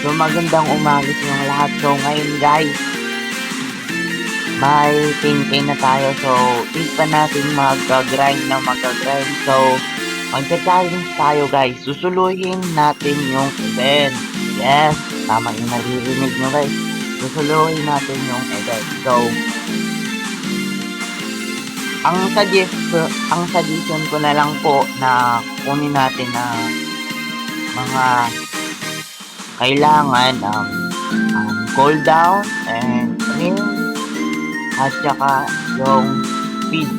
So magandang umaga sa mga lahat. So ngayon guys, may 10K na tayo. So need pa natin mag-grind na mag-grind. So magcha-challenge tayo guys. Susuluhin natin yung event. Yes, tama yung naririnig nyo guys. Susuluhin natin yung event. So ang suggestion ko na lang po na kunin natin na mga kailangan cooldown and ring at saka yung speed.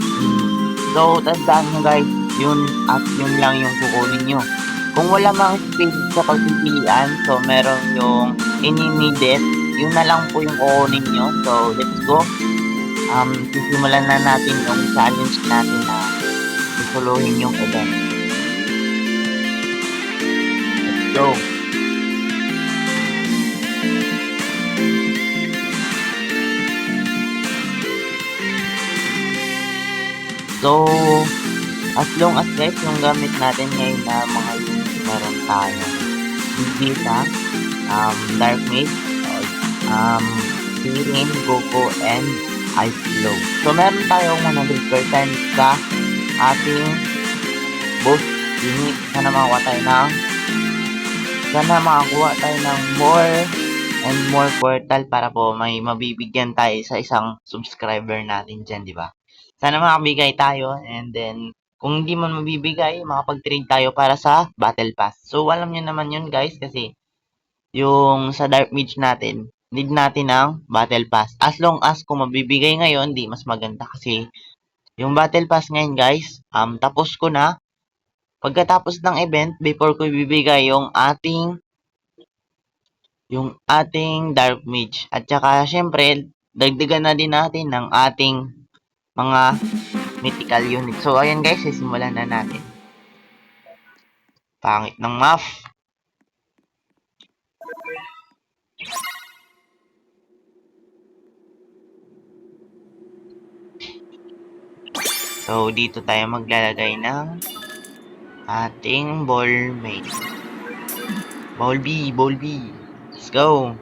So tandaan nyo guys, yun at yun lang yung kukunin nyo. Kung wala mang speed sa pagpipilian, so meron yung enemy death, yun na lang po yung kukunin nyo. So let's go. Sisimulan na natin yung challenge natin na susuluhin yung event. Let's go. So, as long as guys, yung gamit natin ngayon na mga units, meron tayo Vegeta, Dark Mage, Sirin, Goku, and Ice Glow. So, meron tayong 100% sa ating boost unit. Sana makakuha tayo ng more and more portal para po may mabibigyan tayo sa isang subscriber natin dyan, di ba? Sana makabigay tayo and then kung hindi man mabibigay, makapag-trade tayo para sa Battle Pass. So, alam nyo naman yun guys kasi yung sa Dark Mage natin, need natin ng Battle Pass. As long as kung mabibigay ngayon, di mas maganda kasi yung Battle Pass ngayon guys, tapos ko na. Pagkatapos ng event, before ko ibibigay yung ating Dark Mage. At saka, syempre, dagdagan na din natin ng ating mga mythical unit. So, ayan guys, sisimulan na natin. Pangit ng map. So, dito tayo maglalagay ng ating ball mate. Ball B. Let's go.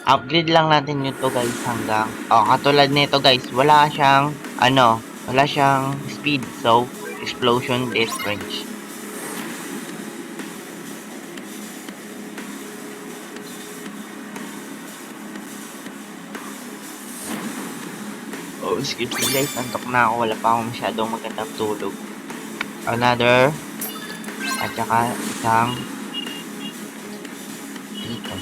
Upgrade lang natin ito guys hanggang katulad nito guys, wala siyang speed, so explosion death range. Oh, excuse me guys, antok na ako, wala pa akong masyadong magandang tulog. Another at saka isang dito.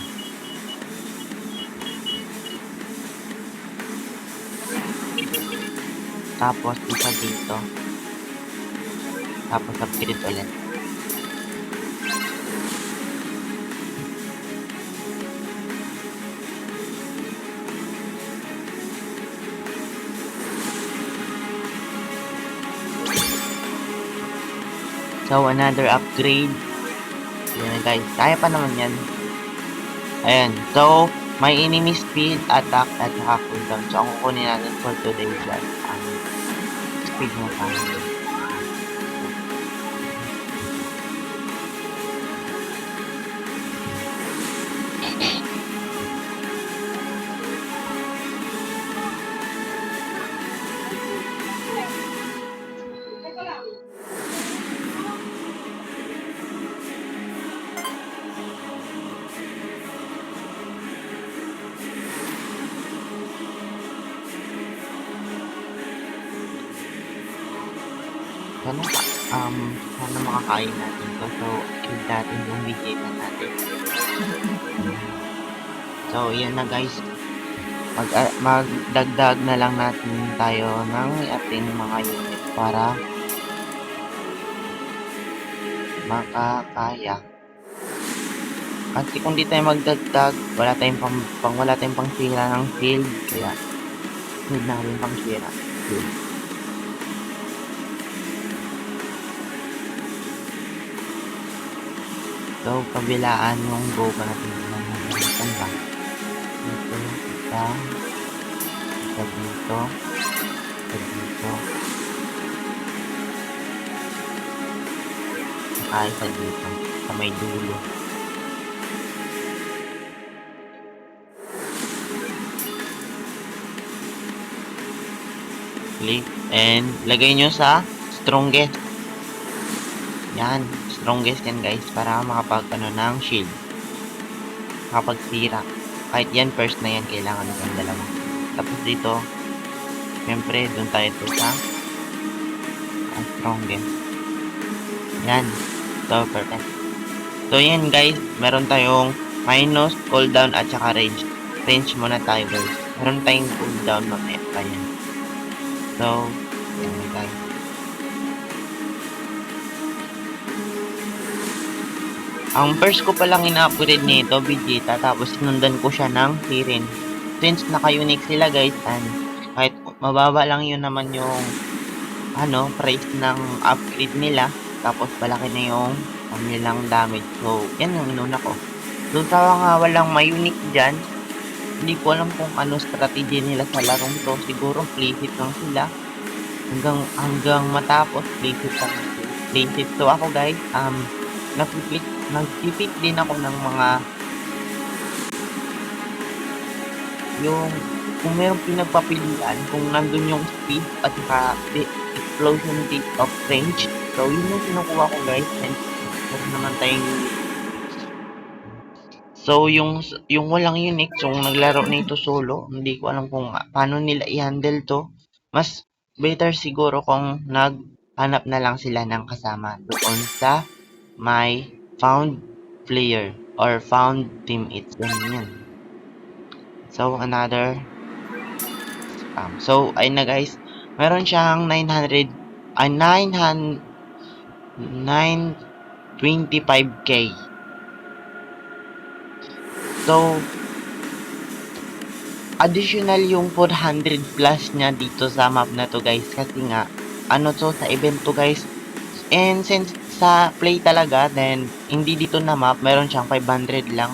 Tapos isa dito. Tapos upgrade ulit. So another upgrade. Yan guys, kaya pa naman yan. Ayan, so may enemy speed, attack, at saka cooldown. So ang kukunin natin for today guys, speed mo tayo. Sana makakain natin to. So, kill natin yung Vegeta natin. So, yan na guys. Magdagdag na lang natin tayo ng ating mga unit para makakaya. Kasi kung di tayo magdagdag, wala tayong pang sira ng field. Kaya, need natin pang sira. So, kabilaan yung Goku natin ng ba? Dito, isa dito, Isa dito. Sa may dulo. Click. And lagay nyo sa strongest. Yan. Strongest yan guys. Para makapag ng shield. Kapag sira. Kahit yan first na yan. Kailangan ng dalawa. Tapos dito. Siyempre dun tayo to sa strongest. Yan. So perfect. So yan guys. Meron tayong minus, cooldown at saka range. Range muna tayo guys. Meron tayong cooldown mamaya pa yan. So, yan guys. Ang first ko palang ina-upgrade nito, Vegeta, tapos sinundan ko siya ng Sirin. Since naka-unique sila guys, and kahit mababa lang yun naman yung price ng upgrade nila, tapos malaki na yung nilang damage. So, yan yung inuna ko. So, sa mga walang may unique dyan, hindi ko alam kung ano strategy nila sa larong to. Siguro playhit lang sila hanggang matapos playhit lang. Playhit. So, ako guys, nag-pick din ako ng mga yung kung mayroong pinagpapilian, kung nandun yung speed at saka explosion rate of range. So, yun yung kinukuha ko guys. And meron naman tayong so, yung walang unique, yung naglaro nito solo, hindi ko alam kung paano nila i-handle to. Mas better siguro kung naghanap na lang sila ng kasama doon sa may found player or found teammates. Ganyan. So, another spam. So, ayun na guys. Meron siyang 925k. So, additional yung 400 plus niya dito sa map na to guys. Kasi nga, sa event to guys. And since sa play talaga, then hindi dito na map, meron siyang 500 lang.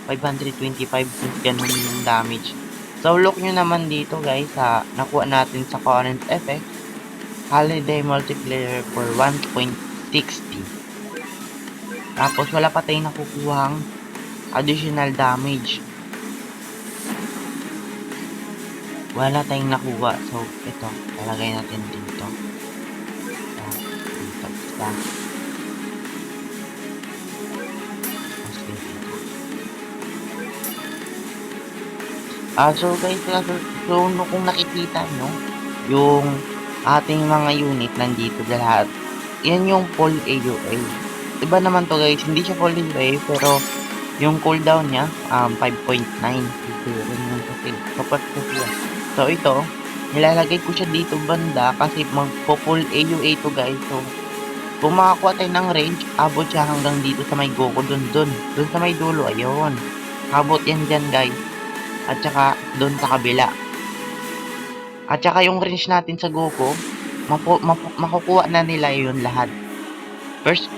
525 since ganun yung damage. So, look nyo naman dito guys, nakuha natin sa current effect. Holiday multiplier for 1.60. Tapos, wala pa tayong nakukuhang additional damage. Wala tayong nakuha. So, ito, talagay natin dito. So guys, kung nakikita nyo, yung ating mga unit nandito lahat, yan yung full AUA. Iba naman to guys, hindi siya full AUA, pero yung cooldown niya, 5.9. So ito, nilalagay ko siya dito banda kasi magpo-full AUA to guys. So, kung makakuha tayo ng range, abot siya hanggang dito sa may Goku dun sa may dulo, ayun. Abot yan dyan guys. At saka doon sa kabila. At saka yung range natin sa Goku, makukuha na nila yun lahat. First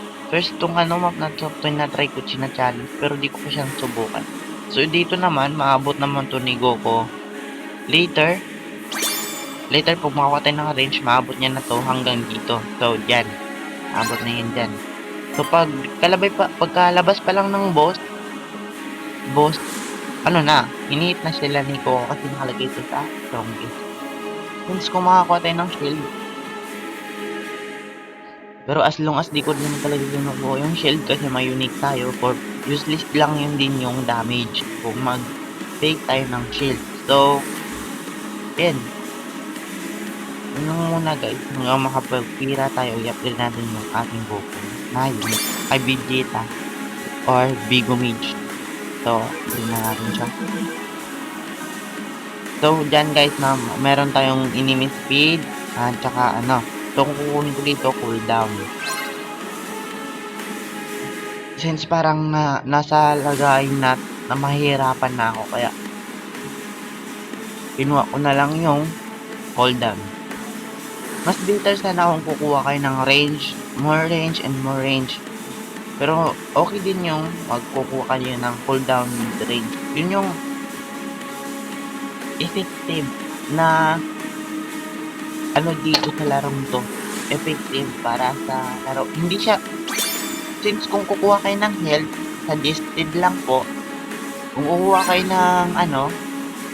tong map na to, na-try ko challenge, pero di ko pa siyang subukan. So dito naman, maabot naman to ni Goku. Later pag makakuha tayo ng range, maabot niya na to hanggang dito. So dyan, maabot na yun dyan. So pagkalabas pa lang ng boss, inihit na sila ni Goku kasi nakalagay ito sa strongest. Since kung makakuha tayo ng shield, pero as long as di ko din talaga kinukuha yung shield kasi may unique tayo, for useless lang yun din yung damage kung mag-take tayo ng shield. So, yun muna guys, hanggang makapagpira tayo, i-upgrade natin yung ating Goku na yun, ay Vegeta or Bigo Mage. So, yun na natin siya. So, dyan guys, meron tayong enemy speed, at saka so, kung kukunin ko dito, cooldown. Since parang nasa lagayin na mahihirapan na ako, kaya kinuha ko na lang yung cooldown. Mas better sana kung kukuha kayo ng range, more range, and more range. Pero, okay din yung magkukuha kayo ng cooldown range. Yun yung effective na dito sa larong to. Effective para sa laro. Hindi siya since kung kukuha kayo ng health, suggested lang po, kung kukuha kayo ng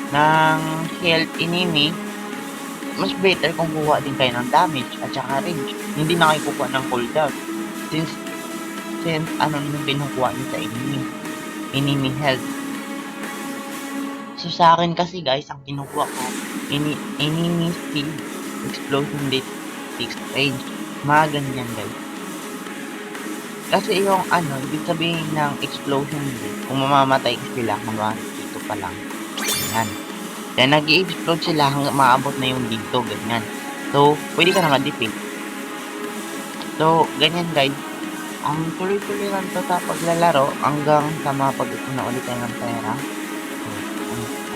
ng health enemy, mas better kung kukuha din kayo ng damage at saka range. Hindi na kayo kukuha ng cooldown. Since ano naman kinukuha nyo sa enemy health. So sa akin kasi guys, ang kinukuha ko, enemy speed, explosion rate, fixed range. Mga ganyan guys. Kasi yung ibig sabihin ng explosion rate, kung mamamatay sila, dito pa lang. Ganyan. Kaya nag-i-explode sila hanggang maabot na yung dito, ganyan. So, pwede ka na ma-defeat. So, ganyan guys. Ang tuloy-tuloy lang to sa paglalaro hanggang sa mapag-ipon na ulit tayo ng pera. So,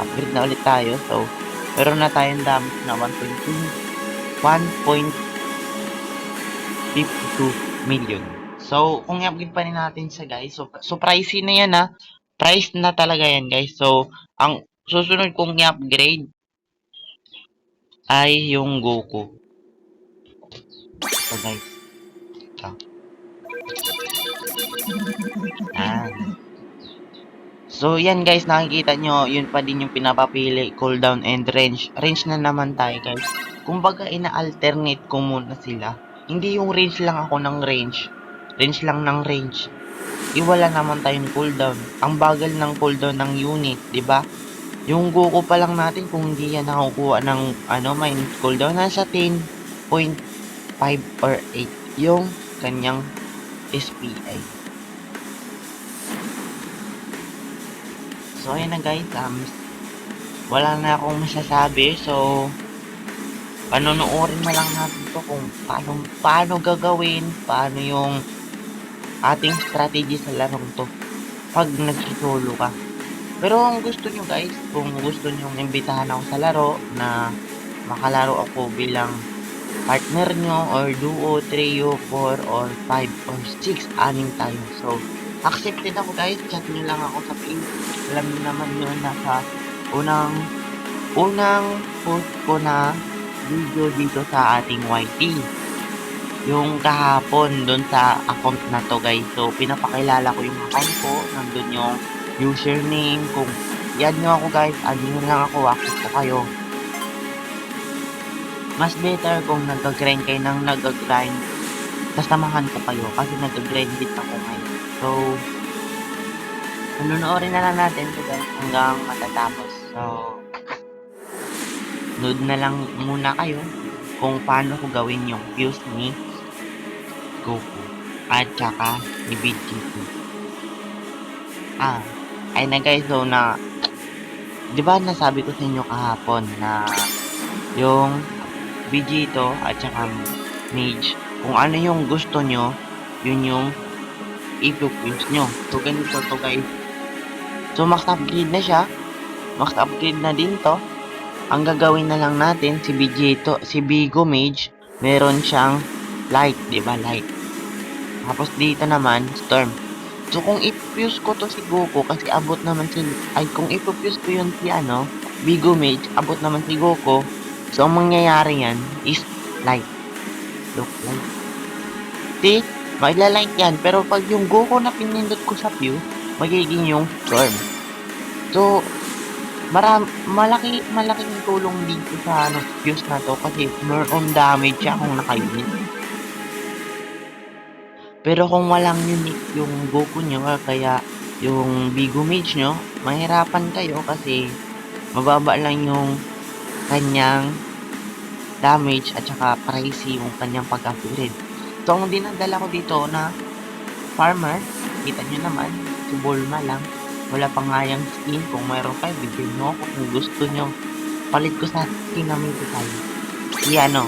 upgrade na ulit tayo. So, meron na tayong damage na 1.52 million. So, kung i-upgrade pa rin natin siya guys, so pricey na yan price na talaga yan guys. So, ang susunod kong i-upgrade ay yung Goku. So guys, ito. So, yan guys, nakikita nyo, yun pa din yung pinapapili, cooldown and range. Range na naman tayo guys. Kumbaga, ina-alternate ko muna sila. Hindi yung range lang ako ng range. Range lang ng range. Iwala naman tayong cooldown. Ang bagal ng cooldown ng unit, di ba? Yung Goku pa lang natin, kung hindi yan nakukuha ng minus cooldown, nasa 10.5 or 8 yung kanyang SPI. So, ayan na guys, wala na akong masasabi. So, panonoorin na lang natin to kung paano gagawin, paano yung ating strategy sa larong to pag nagsisolo ka. Pero kung gusto nyo guys, kung gusto nyo imbitahan ako sa laro na makalaro ako bilang partner nyo or duo, trio, 4 or 5 or 6, aning tayo. So, accepted ako guys, chat nyo lang ako sa page. Alam nyo naman yun, nasa unang post ko na video dito sa ating YT. Yung kahapon dun sa account na to guys. So, pinapakilala ko yung account ko. Nandun yung username. Kung yan nyo ako guys, add nyo lang ako, access ko kayo. Mas better kung nag-grind kayo ng nag-grind. Kasamahan ko kayo kasi nag-grind din ako ngayon. So, panonoorin na lang natin ito guys hanggang matatapos. So, nood na lang muna kayo kung paano ko gawin yung fuse ni Goku at saka ni Vegito. Ay na guys, so na diba nasabi ko sa inyo kahapon na yung Vegito at saka Mage, kung ano yung gusto nyo, yun yung i-fuse nyo. So ganito to guys. So max upgrade na siya, max upgrade na din to. Ang gagawin na lang natin, si Vegito, si Bigo Mage, meron siyang light, diba light. Tapos dito naman, storm. So kung i-fuse ko to si Goku, kasi abot naman kung i-fuse ko yun si Bigo Mage, abot naman si Goku. So ang mangyayari yan is light. Look, light. See? Magla-light yan. Pero pag yung Goku na pinindot ko sa fuse, magiging yung storm. So, malaking tulong dito sa fuse na to kasi more on damage siya kung naka-unit. Pero kung walang unit yung Goku nyo, kaya yung Bigo Mage nyo, mahirapan kayo kasi mababa lang yung kanyang damage at saka pricey yung kanyang pag-upgrade. So, ang dinadala ko dito na farmer, kita nyo naman, si Bulma lang. Wala pa nga yung skin. Kung mayroon kayo, bigyan nyo ako kung gusto nyo. Palit ko sa skin na may tayo.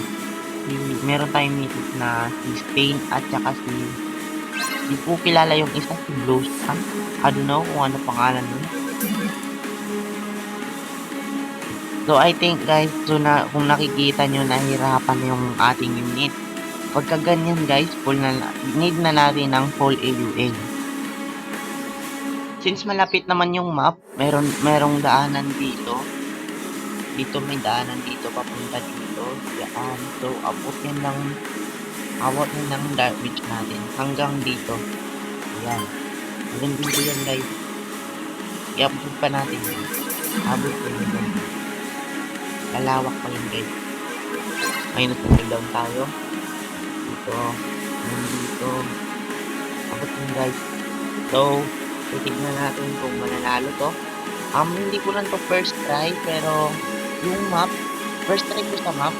Meron tayong mythic na si Spain at saka di po kilala yung isa, si Bluestan. I don't know kung ano pangalan nun. So, I think guys, kung nakikita nyo, nahirapan yung ating unit. Pagka ganyan guys, need na natin ng full AUA. Since malapit naman yung map, merong daanan dito. Dito may daanan dito, papunta dito. Yan. So, abot yan ng damage natin hanggang dito. Yan. Hanggang dito yan guys. I-upload pa natin yun. Abot ko yun guys. Lalawak pa yun guys. Minus na down tayo. Dito. Dito. Abot yun guys. So, titignan natin kung mananalo to. Hindi ko lang to first try, pero yung map, first try ko sa map,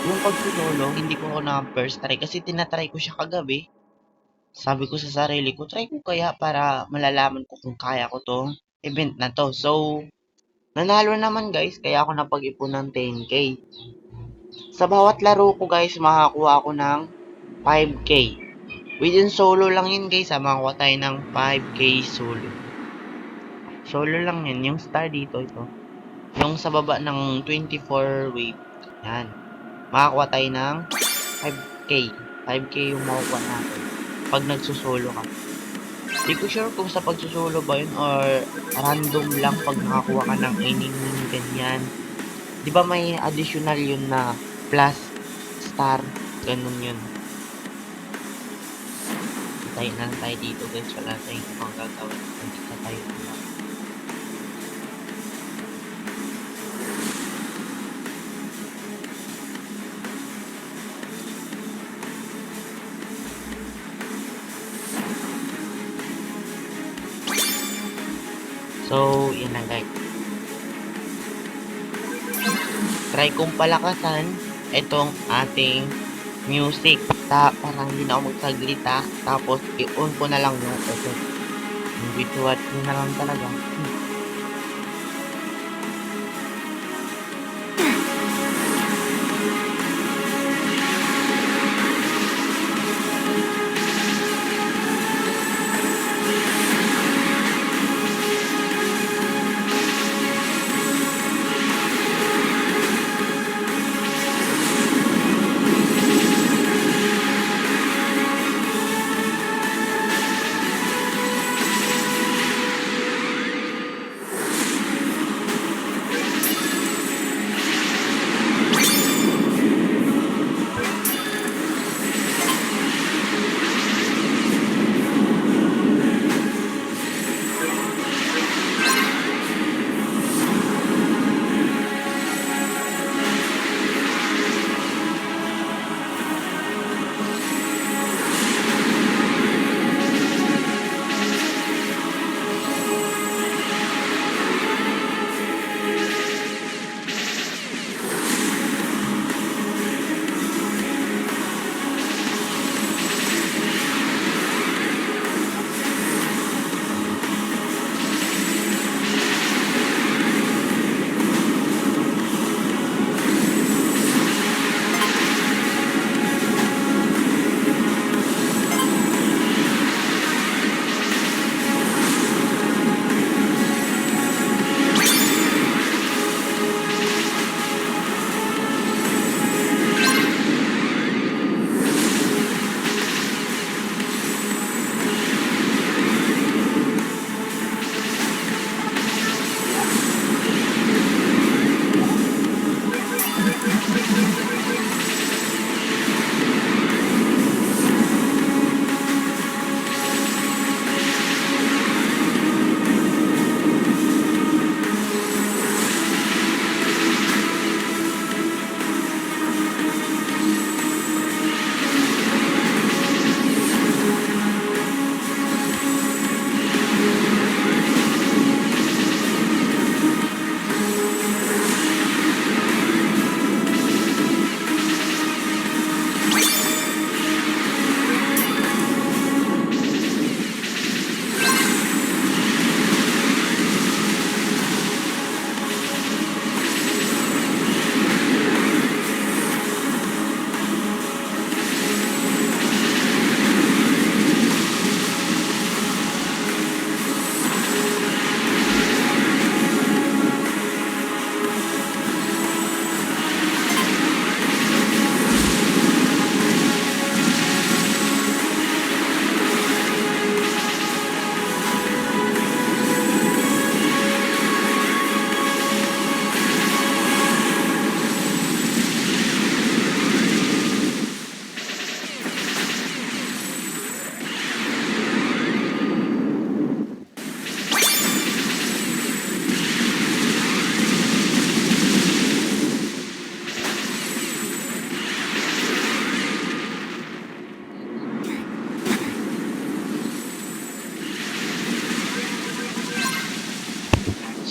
yung pagsusolo, hindi ko na first try kasi tinatry ko siya kagabi. Sabi ko sa sarili ko, try ko kaya para malalaman ko kung kaya ko to event na to. So, nanalo naman guys, kaya ako napag-ipon ng 10k. Sa bawat laro ko guys, makakuha ako ng 5k. Within solo lang yun guys, makakuha tayo ng 5k solo. Solo lang yun, yung star dito, ito. Yung sa baba ng 24 wave, yan. Makakuha tayo ng 5k. 5k yung makukuha natin pag nagsusolo ka. Di ko sure kung sa pagsusolo ba yun or random lang pag nakakuha ka ng enemy ganyan. Di ba may additional yun na plus star? Ganun yun. Tayo na lang tayo dito guys. Wala tayong ibang gagawin. Hindi na tayo ulang. So, yun na guys. Try kong palakasan itong ating music para hindi na ako magsaglita. Tapos, i-on ko na lang yung effect. Yung bituat ko na lang talaga.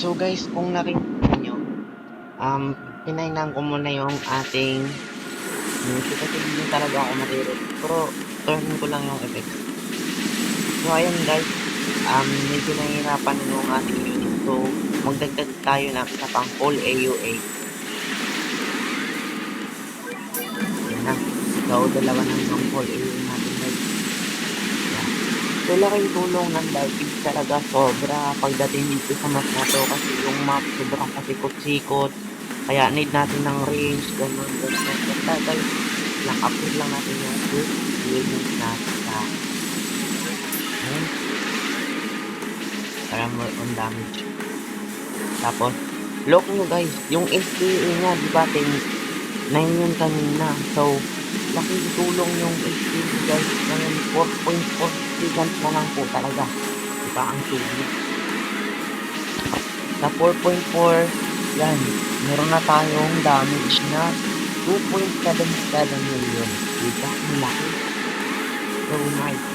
So guys, kung nakikita nyo, pinainan ko muna yung ating music kasi hindi talaga ako maririnig. Pero turn ko lang yung effects. So ayan guys, medyo nahihirapan yung ating unit. So magdagdag tayo ng isa pang full AUA. Yan na. So dalawa na yung full AUA natin guys. Yan. So laking tulong ng Darkid talaga sobra pagdating dito sa map na to kasi yung map sobrang pasikot-sikot. Kaya need natin ng range, ganun. Basta guys, lang upload lang natin yung first unit natin sa ayan, para more on damage. Tapos, lock nyo guys, yung SPA nya, di ba, 9 yun kanina. So, laking tulong yung SPA guys. Ngayon, 4.4 seconds na lang po talaga. Di ba, ang sulit. Sa 4.4, yan, meron na tayong damage na 2.77 million. Diba? Malaki. So, nice.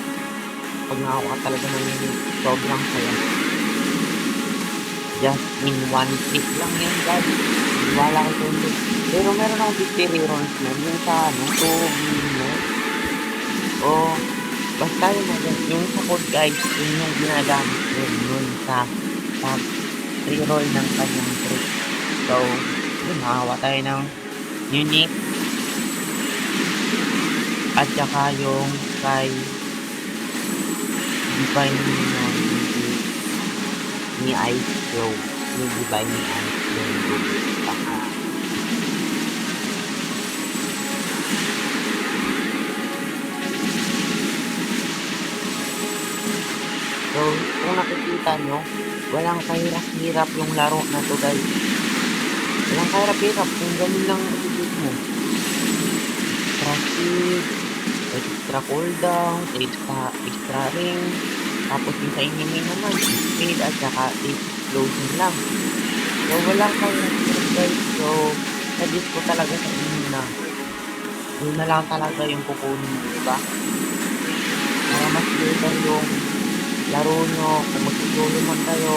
Pag nakakuha ka talaga ng unit, sobrang saya. Just in one click lang yan, guys. Wala ko tulog. Pero meron akong victory runs nun. Yung sa, 2 million. O, basta yun na yan. Yung sa code, guys, yun yung ginagamit ko nun sa pag-reroll ng kanyang trick. So, yun, nakakuha tayo ng unique at saka yung kay Divine ni Ice Flow, yung Divine ni Ice Flow, saka so kung nakikita nyo, walang kahirap-hirap yung laro na to guys. Walang kahirap-hirap kung ganun lang isipin mo. Extra cooldown, extra ring, tapos yung sa enemy naman, speed at saka explosion lang. So walang kahirap-hirap guys. So suggest ko talaga sa inyo na yun na lang talaga yung kukunin mo, diba? Para mas better yung laro nyo, kung magsusulo man kayo.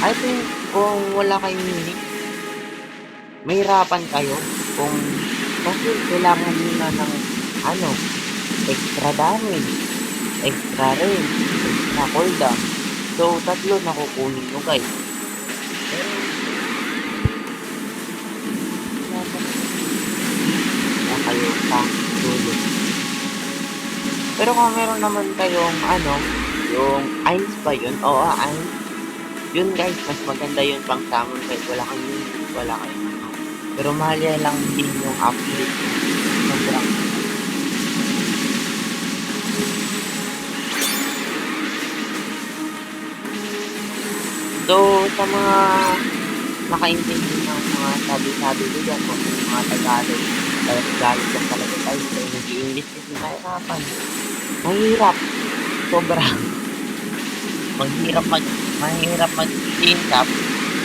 I think kung wala kayong unit, mahirapan kayo kung kasi kailangan nyo na ng extra damage, extra range, extra cooldown. So, tatlo na kukunin nyo guys. Pero, na kayo sa sulo. Pero kung meron naman kayong yung Eins ba yun? Oo, Eins. Yun guys, mas maganda yun pang summon kahit wala kang unit, wala kayong Pero mahal yan lang din yung upgrade. Sobrang. So, sa mga nakaintindi ng mga sabi-sabi ko dyan, kung yung mga Tagalog, Tagalog lang talaga tayo, so nag-i-English kasi nahirapan. Mahirap. Sobrang. Mahirap mag-insap.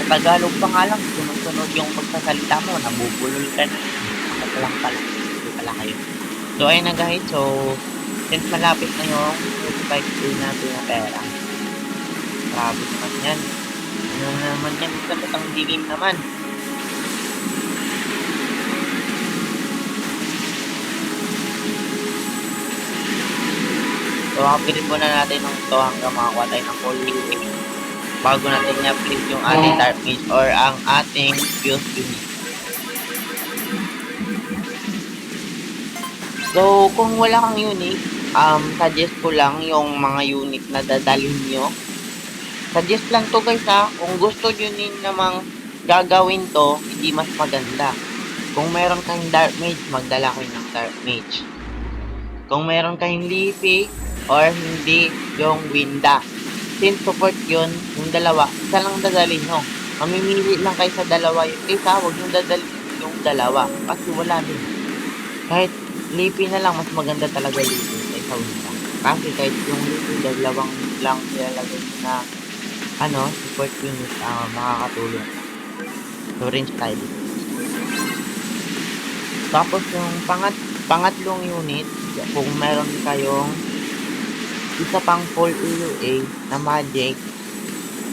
Sa Tagalog pa nga lang, sunod-sunod yung pagsasalita mo, nabubulol ka na. Ako lang pala. Hindi pala kayo. So, ayun na guys. So, since malapit na yung 5K natin na pera. Grabe naman yan. Ano naman yan? Ang dilim naman. So, upgrade muna natin ng ito hanggang makakuha tayo ng full UA. Bago natin i-upgrade yung ating Dark Mage or ang ating Fuse Unit. So, kung wala kang unit, suggest ko lang yung mga unit na dadalhin nyo. Suggest lang to guys ha. Kung gusto nyo din namang gagawin to, hindi mas maganda. Kung meron kayong Dark Mage, magdala kayo ng Dark Mage. Kung meron kayong Leafy, or hindi yung Winda. Since support yun, yung dalawa, isa lang dadalhin nyo. Mamimili lang kayo sa dalawa yun. Kaysa huwag yung dadalhin yung dalawa. Kasi wala din. Kahit Leafy na lang, mas maganda talaga Leafy kaysa Winda. Kasi kahit yung Leafy, dalawang lang ilalagay na support unit, makakatulong. So, range tayo dito. Tapos yung pangatlong unit, kung meron kayong isa pang full AUA na magic,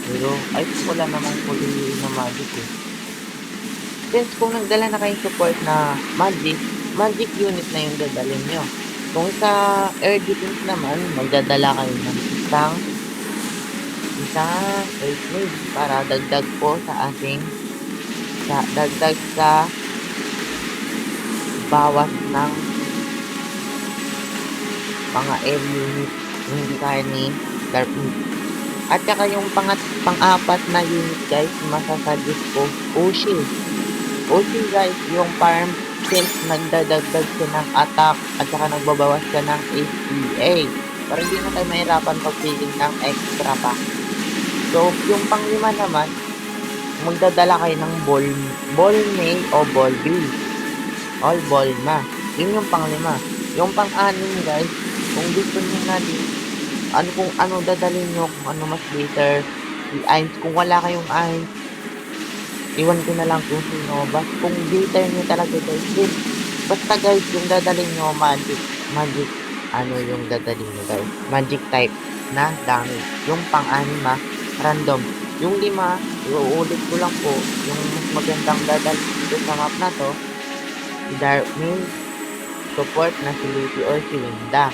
Pero ay wala namang full na magic eh. Since kung nagdala na kayong support na magic unit na yung dadalhin nyo. Kung sa air defense naman, magdadala kayo ng isang earthquake para dagdag po dagdag sa bawas ng mga air unit na hindi kaya ni Dark Moon. At saka yung pang-apat na unit guys, masasuggest ko, Oshi. Oshi guys, yung farm since nagdadagdag siya ng attack at saka nagbabawas siya ng HPA. Para hindi na tayo mahirapan pagpiling ng extra pa. So, yung pang-5 naman, magdadala kayo ng ball May o ball B. All ball na. Yun yung pang-5. Yung pang-6 guys, kung gusto nyo na kung ano dadalhin nyo, kung ano mas later, kung wala kayong Ainz, iwan ko na lang kung sino. Basta kung later nyo talaga guys, basta guys, yung dadalhin nyo, magic, yung dadalhin nyo guys, magic type na damage. Yung pang-6, random. Yung 5, iuulit ko lang po, yung mas magandang dadalhin dito sa map na to, si Dark Moon, support na si Luffy or si Linda.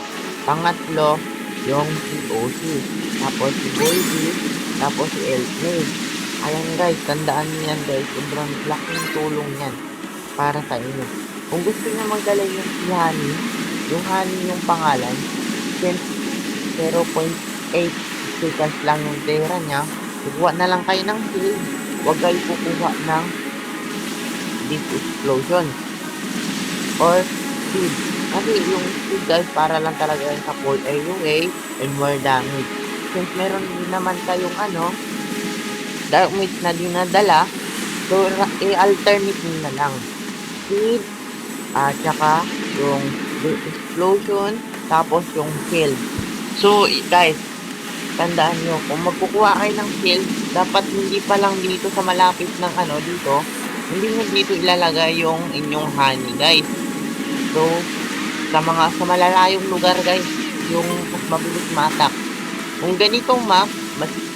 Pangatlo, yung si OC. Tapos si Volby. Tapos si Elfmaid. Ayan guys, tandaan nyo yan guys. Sobrang laking tulong yan para sa inyo. Kung gusto nyo magdala yung si Honey, yung pangalan, since 0.8 seconds lang yung pera niya, kukuha na lang kayo ng shield. Huwag kayo kukuha ng this explosion or speed. Kasi yung speed guys, para lang talaga yun sa full AUA and more damage. Since meron din naman kayong Dark Mage na dinadala, so i-alternate nyo na lang. Speed, at saka yung explosion, tapos yung shield. So guys, tandaan nyo, kung magkukuha kayo ng shield, dapat hindi pa lang dito sa malapit ng dito, hindi nyo dito ilalagay yung inyong honey guys. So, sa malalayong lugar guys, yung mas mabilis ma-attack. Kung ganitong map,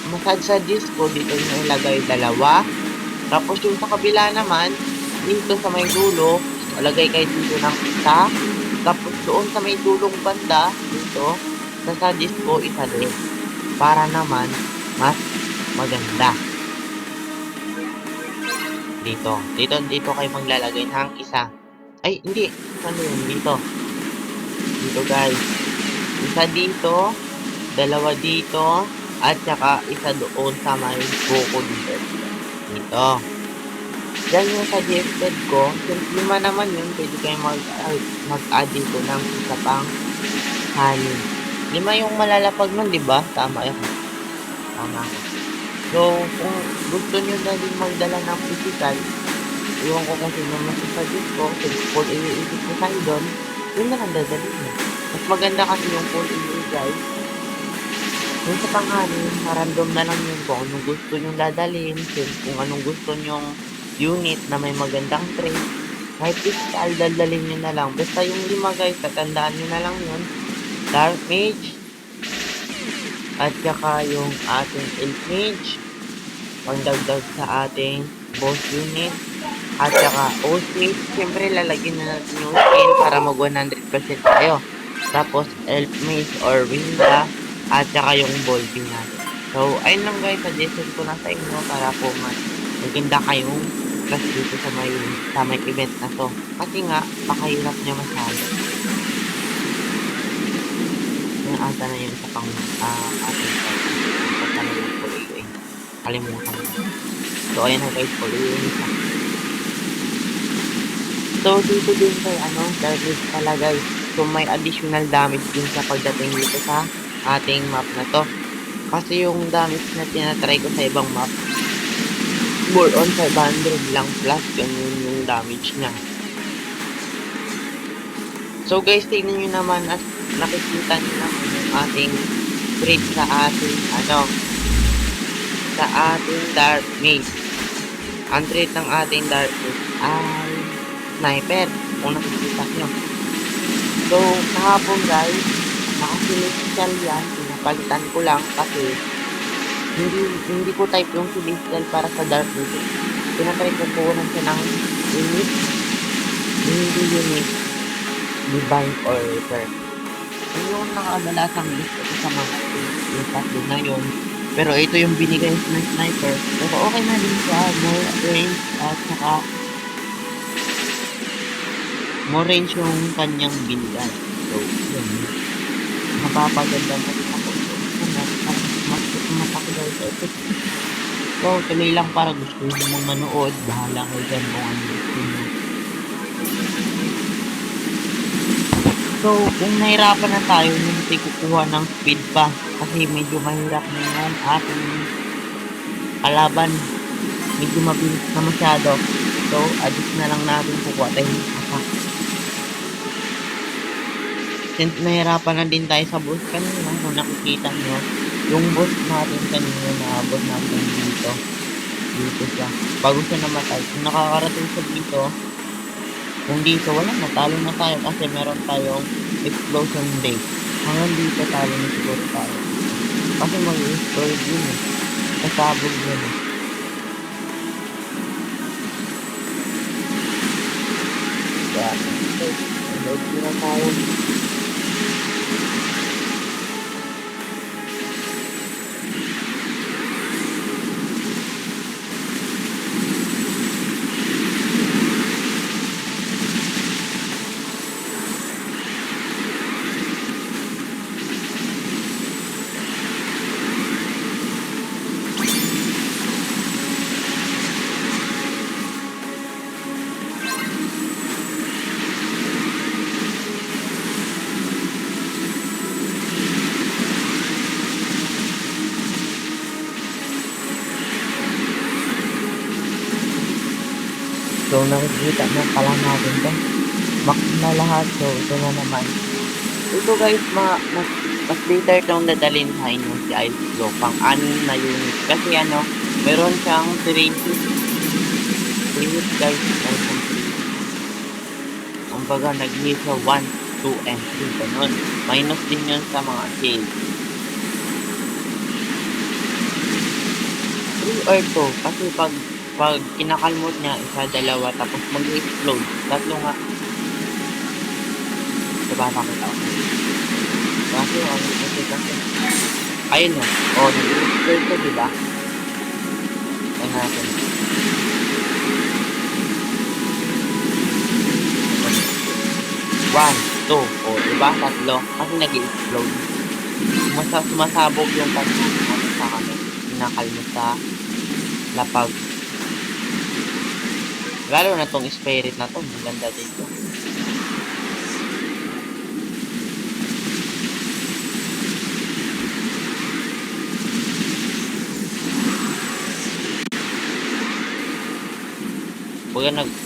masasuggest ko dito nyo ilagay 2. Tapos yung sa kabila naman, dito sa may dulo, ilagay kayo dito ng 1. Tapos doon sa may dulong banda, dito, sasuggest ko isa din. Para naman, mas maganda. Dito kayo maglalagay ng 1. Ay, hindi. Ano yun? Dito guys. Isa dito, 2 dito, at saka isa doon sa may buko dito. Yan yung suggested ko. Since 5 naman yun, pwede kayo mag-add dito ng isa pang honey. 5 yung malalapag nun, diba? Tama ako. So, kung gusto nyo na din magdala ng physical, iwan ko kung sino masasuggest ko, since full iisip ko tayo doon, yun na lang dadalhin mo. Mas maganda kasi yung full iisip guys. Yung sa pang-honey, random na lang yun kung anong gusto nyong dadalhin, kung anong gusto nyong unit na may magandang trade. Kahit physical, dadalhin nyo na lang. Basta yung 5 guys, tatandaan nyo na lang yun. Dark Mage, at saka yung ating Elf Mage, pagdagdag sa ating boss unit, at saka OC. Siyempre, lalagyan na natin yung skin para mag 100% tayo. Tapos, Elf Mage or Winda, at saka yung Volby natin. So, ayun lang guys, suggestion ko na sa inyo para po maganda kayong class dito sa may event na to. Kasi nga, pakahirap niya masyado. Yung ata na yun sa ating site. Ito na yung full AUA. Kalimutan ko. So, ayun na guys, full AUA nito. So, dito din kay Dark Mage pala guys. So, may additional damage din sa pagdating dito sa ating map na to. Kasi yung damage na tinatry ko sa ibang map, more on 500 lang plus ganun yung damage niya. So guys, tingnan nyo naman at nakikita nyo naman yung ating trade sa ating sa ating Dark Mage. Ang trade ng ating Dark Mage ay sniper, kung nakikita nyo. So kahapon guys, nakasilicial yan, pinapalitan ko lang kasi Hindi ko type yung celestial para sa dark vision. Tinatry ko kukunan siya ng unique, hindi unique, divine or return. Yung nakadalasang gusto ko sa mga yung tatlo na yun. Pero ito yung binigay ng sniper. Pero okay na din siya. More range at saka more range yung kanyang binigay. So, yun. Napapaganda na din ako. Mas matakilaw sa ito. So, tuloy lang para gusto nyo mong manood. Bahala kayo dyan kung ano gusto nyo. So, kung nahirapan na tayo, hindi kukuha ng speed pa. Kasi medyo mahirap na yan ating kalaban. Medyo mabilis na masyado. So, adjust na lang natin kukuha tayo ng attack. Since nahirapan na din tayo sa boss kanina, kung nakikita nyo, yung boss natin kanina na boss natin dito. Dito siya. Bago siya namatay. Kung nakakarating siya dito, kung dito, wala, natalo na tayo kasi meron tayong explosion day. Hanggang dito talo na siguro tayo. Kasi mag-explode yun eh. Kasabog yun eh. Kaya, load na tayo. So, nakikita na pala natin to. Max na lahat. So, ito na naman. Ito guys, mas later itong dadalhin sa inyo si Ice Flow. Pang-anim na unit. Kasi ano, meron siyang 3 unit guys. Ang baga, nag-hit sa 1, 2, and 3. Ganun. Minus din yun sa mga kills. 3 or 2. Kasi pag kinakalmot niya, isa, dalawa, tapos mag-explode. Tatlo nga. Diba nakita ko? Kasi, kasi. Ayun o. O, nag-explode ko, diba? Ito natin. One, two. O, diba? Tatlo. Kasi nag-explode. Sumasabog yung tatlo. Sa kami. Kinakalmot sa lapag. Lalo na tong spirit na to, maganda dito.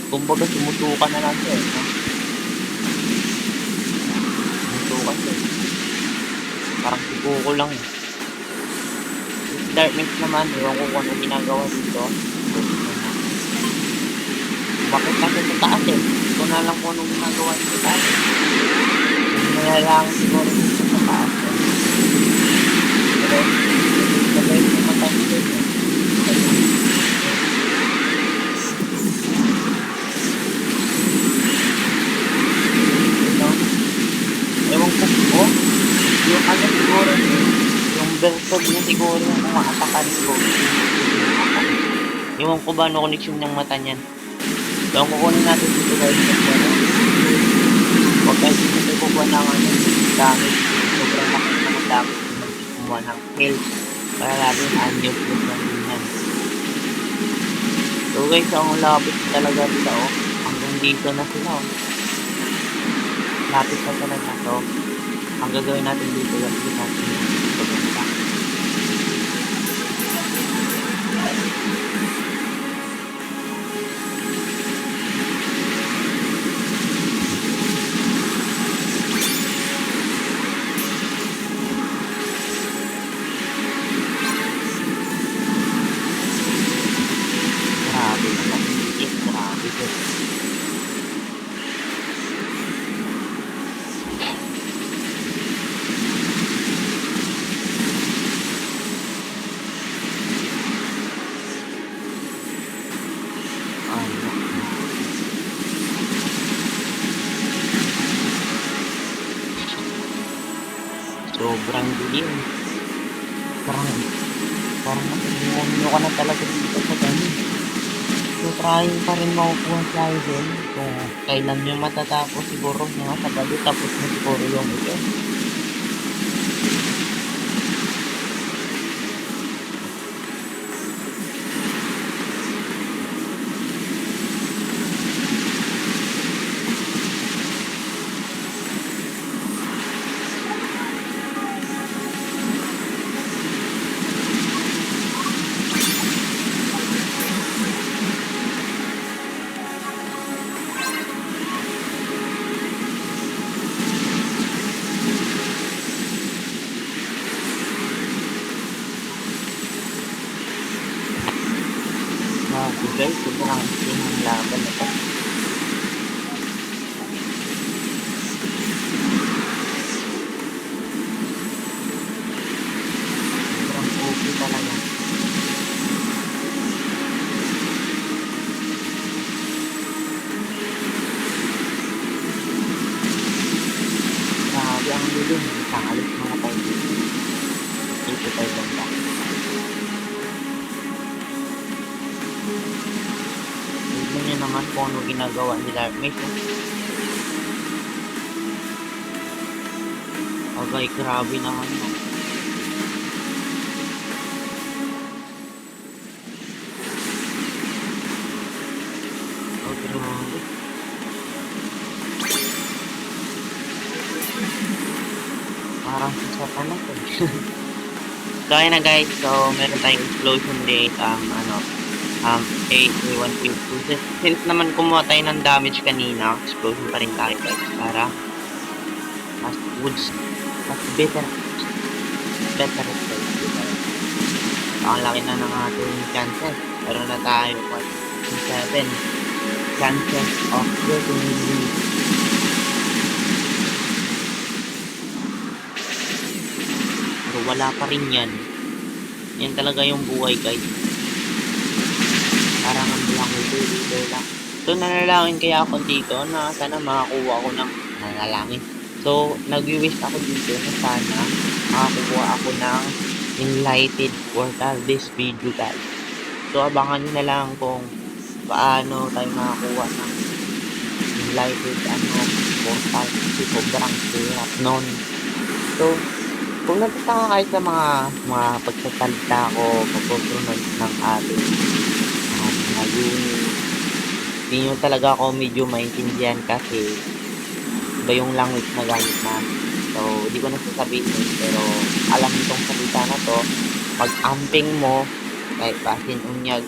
Kumbaga sumusuka na lang siya, no? Sumusuka siya. Parang sibuko lang eh. Dark Mist naman, ewan ko kung ano ginagawa dito. Bakit kasi sa taas eh? Ito na lang kung anong ginagawa sa taas. Kaya lang siguro dito sa taas eh. Pero, sabay ko matay dito eh. Ewan ko po, yung ano siguro yung Bertog niya siguro yung umaatakan ko. Ewan ko ba ano connection ng mata niyan. So, ang kukunin natin dito guys kasi ano, huwag guys dito kukuha ng ano, damage. Sobrang laki ng damage kumuha ng health para natin unuseless na din yan. So guys, ang lapit talaga dito oh. Hanggang dito na sila oh. Lapit na talaga. So, ang gagawin natin dito yung dito natin pagpunta. Grabe naman. Grabe ko. Sobrang dilim. Parang, parang demonyo ka na talaga dito sa ganun. So, trying pa rin makukuha sa idol. Kung kailan nyo matatapos siguro mga Sabado, tapos na siguro yung ito. Mga guys, sobrang yung laban na to. Sobrang okay talaga. Grabe ang dilim. Nakalit mga tayo dito. Dito tayo banda. Tignan nyo naman kung ano ginagawa nila. May agay, grabe naman yun. Oh, grabe. Parang sasapa na to. So, ayun na guys. So, meron tayong explosion date. 8A152. Since naman kumuha tayo ng damage kanina, explosion pa rin tayo guys. Para mas woods, mas better. Better. Ang laki na ng ating chances. Meron na tayo 7 chances of getting. Pero wala pa rin yan. Yan talaga yung buhay guys. Parang ang lang ito lang. So nanalangin kaya ako dito na sana makakuha ako ng nanalangin. So nag-wish ako dito na sana makakuha ako ng enlightened portal this video guys. So abangan nyo na lang kung paano tayo makakuha ng enlightened portal kasi sobrang hirap nun. So kung nagtataka kayo sa mga pagsasalita ko, pagpronounce ng ating mga unit, hindi nyo talaga ako medyo maintindihan kasi iba yung language na gamit namin. So, hindi ko nasasabihin pero alam itong salita na to, pag-amping mo, kahit pasin unyag,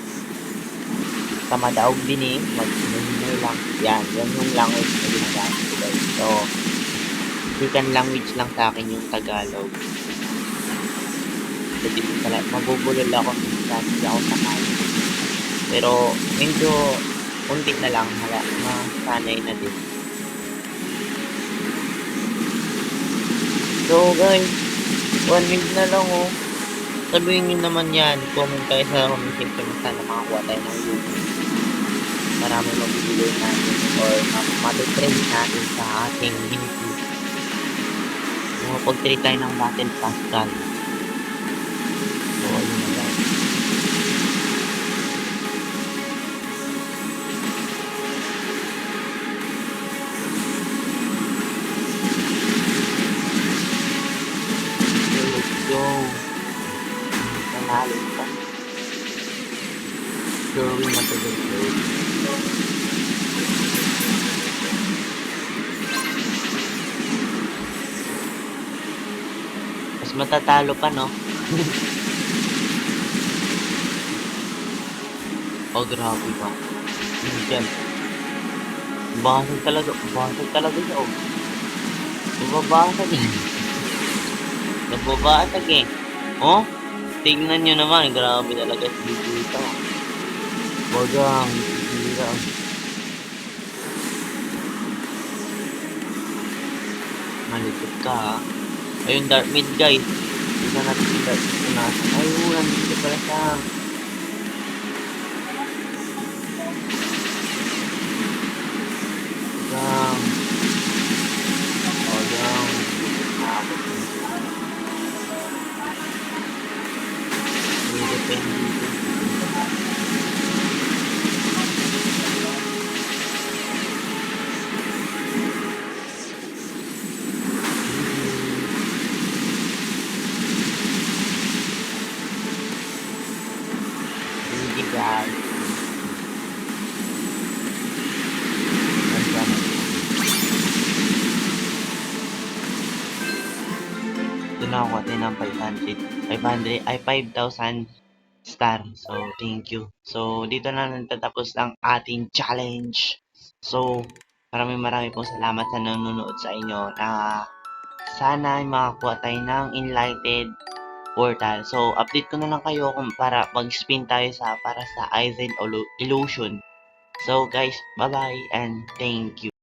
sa madaog din mag-hinay lang. Yan yung language na ginagamit ko guys. So, second language lang sa akin yung Tagalog. Kasi talaga, mabubulol ako minsan, hindi ako sanay. Pero, medyo, unti na lang, masanay na din. So, guys, 1 minute na lang, oh. Sabihin nyo naman yan, comment kayo sa comment section na sana makakuha tayo ng YouTube. Marami mabibigay natin or matutrade natin sa ating YouTube. Makapag-trade tayo ng Battle Pascal. So, ayun na guys. Let's go. Panalo pa. Sure we matagay. Mas matatalo pa, no? Oh, grabe ba? Yan. Basag talaga siya, oh. Nababasag eh. Nababasag eh. Oh, tignan nyo naman, grabe talaga si dito. Bagang, hira. Malipit ka, ha? Ayun, dark mid, guys. Tignan natin yung dark mid na nasa. Ayun, nandito pala siya. Bagang. Bagang. guys. Doon ako din ng 500 ay 5,000 star. So, thank you. So, dito na natatapos ang ating challenge. So, maraming pong salamat sa nanonood sa inyo na sana ay makakuha tayo ng enlightened portal. So, update ko na lang kayo kung para mag-spin tayo para sa Aizen Illusion. So, guys, bye-bye and thank you.